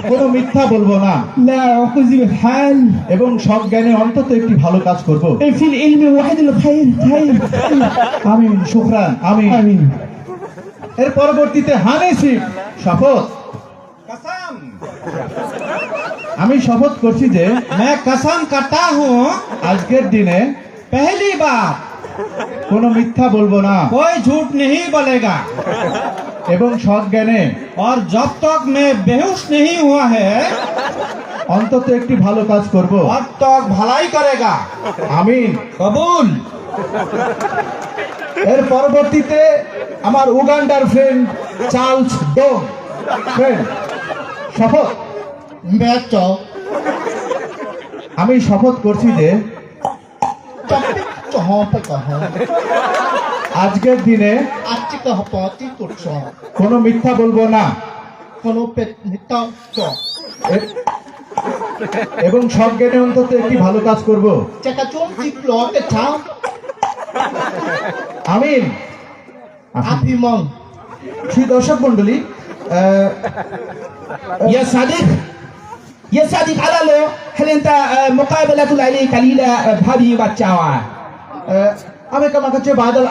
কোনো মিথ্যা বলবো না لا أكذب الحال এবং সব জ্ঞানে অন্তত একটি ভালো কাজ করব। في العلم واحد الخير خير আমিন, শুকরান, আমিন। آمين এর পরবর্তীতে হানিফ শপথ। कसम আমি শপথ করছি যে मैं कसम करता हूँ আজকের দিনে पहली बार কোনো মিথ্যা বলবো না कोई झूठ नहीं बोलेगा এবং সৎ জ্ঞানে और जब तक मैं बेहोश नहीं हुआ है অন্তত একটি ভালো কাজ করব। तब तक भलाई करेगा আমিন। कबूल এর পরবর্তীতে আমার উগান্ডার ফ্রেন্ড চার্লস ডোং ফ্রেন্ড শপথ। बेचो আমি শপথ করছি যে चौहाँ पे कहो আজকের দিনে आज कह पाती तो चौ কোনো মিথ্যা বলবো না कोनो पे निता चौ এ- এবং সব জ্ঞানে অন্তত একটি ভালো কাজ করব। चका चोम चिप लौटे छाओ আমিন। आपी मंग শ্রী দর্শক মন্ডলী, يا صديق يا صديق على له هل أنت مقابلة عليك قليلة بهذه بتشاوى আমি কাছে বাদল